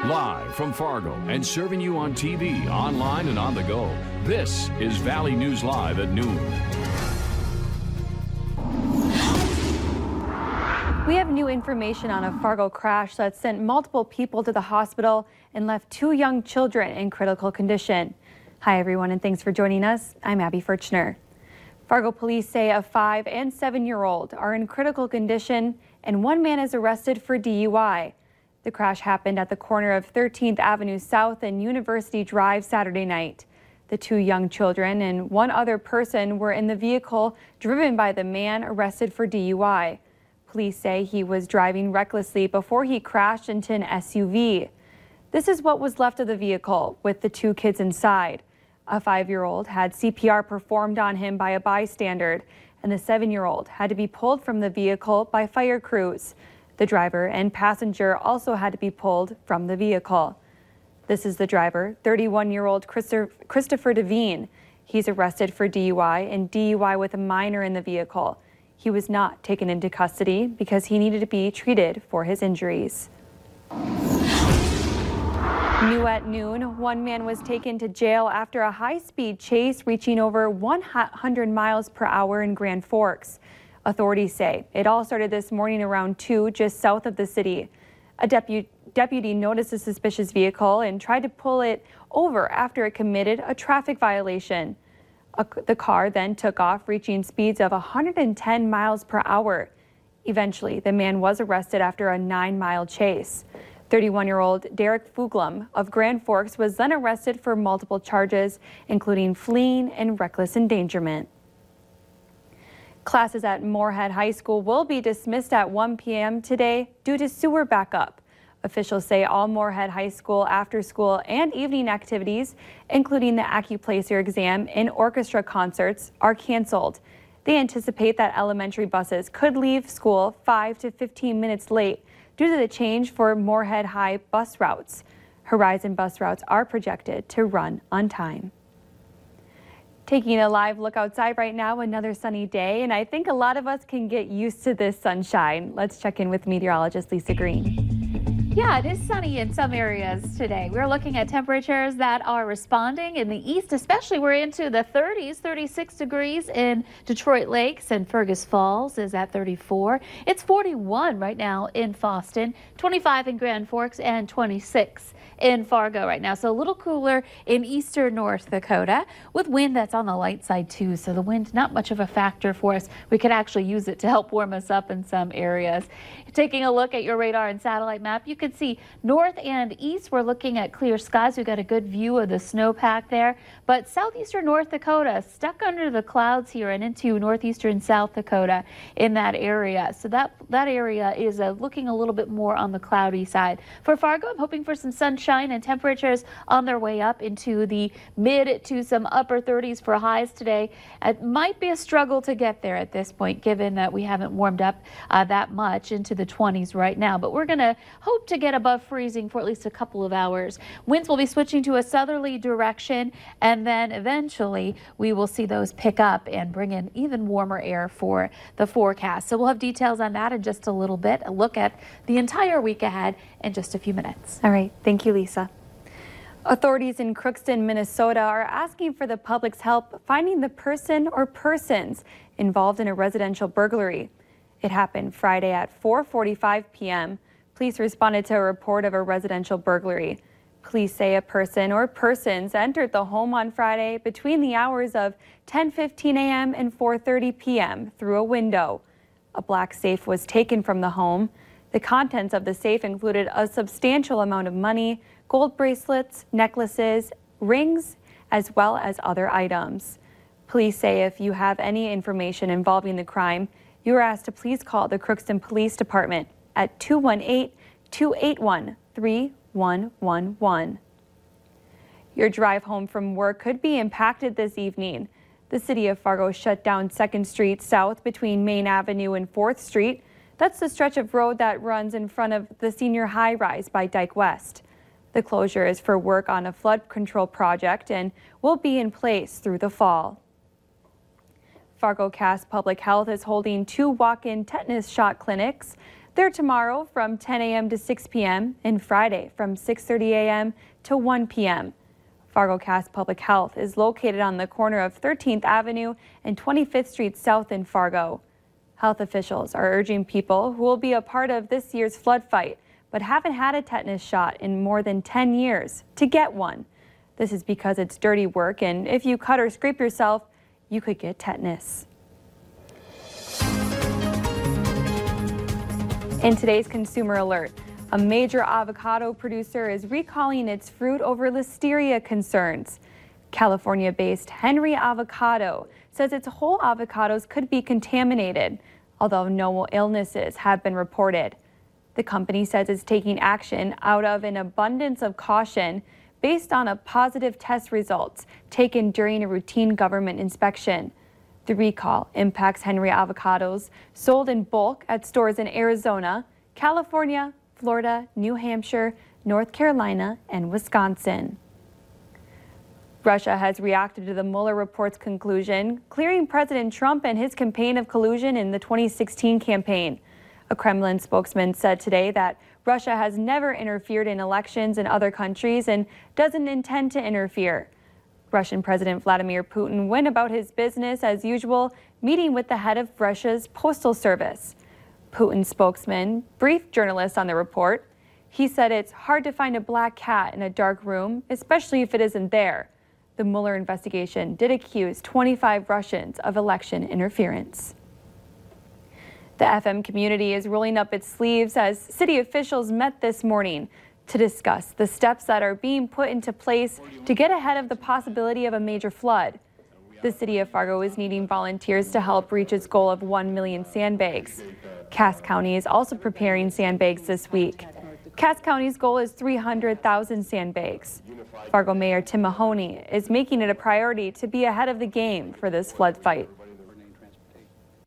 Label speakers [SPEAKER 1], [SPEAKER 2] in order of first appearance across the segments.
[SPEAKER 1] Live from Fargo and serving you on TV, online, and on the go, this is Valley News Live at noon.
[SPEAKER 2] We have new information on a Fargo crash that sent multiple people to the hospital and left 2 young children in critical condition. Hi everyone, and thanks for joining us. I'm Abby Furchner. Fargo police say a 5- and 7-year-old are in critical condition and 1 man is arrested for DUI. The crash happened at the corner of 13th Avenue South and University Drive Saturday night. The 2 young children and 1 other person were in the vehicle driven by the man arrested for DUI. Police say he was driving recklessly before he crashed into an SUV. This is what was left of the vehicle with the 2 kids inside. A 5-year-old had CPR performed on him by a bystander, and the 7-year-old had to be pulled from the vehicle by fire crews. The driver and passenger also had to be pulled from the vehicle. This is the driver, 31-year-old Christopher Devine. He's arrested for DUI and DUI with a minor in the vehicle. He was not taken into custody because he needed to be treated for his injuries. New at noon, 1 man was taken to jail after a high-speed chase reaching over 100 miles per hour in Grand Forks. Authorities say it all started this morning around 2 just south of the city. A deputy noticed a suspicious vehicle and tried to pull it over after it committed a traffic violation. The car then took off, reaching speeds of 110 miles per hour. Eventually, the man was arrested after a 9-mile chase. 31-year-old Derek Fuglum of Grand Forks was then arrested for multiple charges, including fleeing and reckless endangerment. Classes at Moorhead High School will be dismissed at 1 p.m. today due to sewer backup. Officials say all Moorhead High School after-school and evening activities, including the AccuPlacer exam and orchestra concerts, are canceled. They anticipate that elementary buses could leave school 5 to 15 minutes late due to the change for Moorhead High bus routes. Horizon bus routes are projected to run on time. Taking a live look outside right now, another sunny day, and I think a lot of us can get used to this sunshine. Let's check in with meteorologist Lisa Green.
[SPEAKER 3] Yeah, it is sunny in some areas today. We're looking at temperatures that are responding in the east, especially we're into the 30s, 36 degrees in Detroit Lakes, and Fergus Falls is at 34. It's 41 right now in Fosston, 25 in Grand Forks, and 26 in Fargo right now. So a little cooler in eastern North Dakota with wind that's on the light side too. So the wind, not much of a factor for us. We could actually use it to help warm us up in some areas. Taking a look at your radar and satellite map, you can see north and east. We're looking at clear skies. We've got a good view of the snowpack there, but southeastern North Dakota stuck under the clouds here and into northeastern South Dakota in that area. So that area is looking a little bit more on the cloudy side. For Fargo, I'm hoping for some sunshine and temperatures on their way up into the mid to some upper 30s for highs today. It might be a struggle to get there at this point, given that we haven't warmed up that much into the 20s right now, but we're going to hope to get above freezing for at least a couple of hours. Winds will be switching to a southerly direction, and then eventually we will see those pick up and bring in even warmer air for the forecast. So we'll have details on that in just a little bit. A look at the entire week ahead in just a few minutes.
[SPEAKER 2] All right. Thank you, Lisa. Authorities in Crookston, Minnesota are asking for the public's help finding the person or persons involved in a residential burglary. It happened Friday at 4:45 p.m. Police responded to a report of a residential burglary. Police say a person or persons entered the home on Friday between the hours of 10:15 a.m. and 4:30 p.m. through a window. A black safe was taken from the home. The contents of the safe included a substantial amount of money, gold bracelets, necklaces, rings, as well as other items. Police say if you have any information involving the crime, you are asked to please call the Crookston Police Department at 218-281-3111. Your drive home from work could be impacted this evening. The city of Fargo shut down 2nd Street South between Main Avenue and 4th Street. That's the stretch of road that runs in front of the senior high-rise by Dyke West. The closure is for work on a flood control project and will be in place through the fall. Fargo Cass Public Health is holding 2 walk-in tetanus shot clinics. They're tomorrow from 10 a.m. to 6 p.m. and Friday from 6:30 a.m. to 1 p.m. Fargo Cass Public Health is located on the corner of 13th Avenue and 25th Street South in Fargo. Health officials are urging people who will be a part of this year's flood fight but haven't had a tetanus shot in more than 10 years to get one. This is because it's dirty work, and if you cut or scrape yourself, you could get tetanus. In today's Consumer Alert, a major avocado producer is recalling its fruit over listeria concerns. California-based Henry Avocado says its whole avocados could be contaminated, although no illnesses have been reported. The company says it's taking action out of an abundance of caution based on a positive test results taken during a routine government inspection. The recall impacts Henry Avocados sold in bulk at stores in Arizona, California, Florida, New Hampshire, North Carolina, and Wisconsin. Russia has reacted to the Mueller report's conclusion, clearing President Trump and his campaign of collusion in the 2016 campaign. A Kremlin spokesman said today that Russia has never interfered in elections in other countries and doesn't intend to interfere. Russian President Vladimir Putin went about his business as usual, meeting with the head of Russia's postal service. Putin's spokesman briefed journalists on the report. He said it's hard to find a black cat in a dark room, especially if it isn't there. The Mueller investigation did accuse 25 Russians of election interference. The FM community is rolling up its sleeves as city officials met this morning to discuss the steps that are being put into place to get ahead of the possibility of a major flood. The city of Fargo is needing volunteers to help reach its goal of 1 million sandbags. Cass County is also preparing sandbags this week. Cass County's goal is 300,000 sandbags. Fargo Mayor Tim Mahoney is making it a priority to be ahead of the game for this flood fight.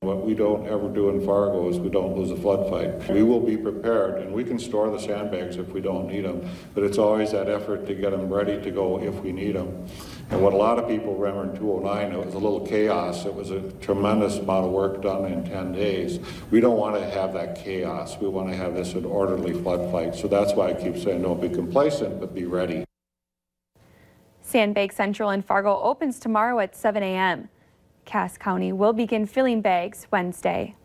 [SPEAKER 4] What we don't ever do in Fargo is we don't lose a flood fight. We will be prepared, and we can store the sandbags if we don't need them, but it's always that effort to get them ready to go if we need them. And what a lot of people remember in 2009, it was a little chaos. It was a tremendous amount of work done in 10 days. We don't want to have that chaos. We want to have this an orderly flood fight. So that's why I keep saying don't be complacent, but be ready.
[SPEAKER 2] Sandbag Central in Fargo opens tomorrow at 7 a.m. Cass County will begin filling bags Wednesday.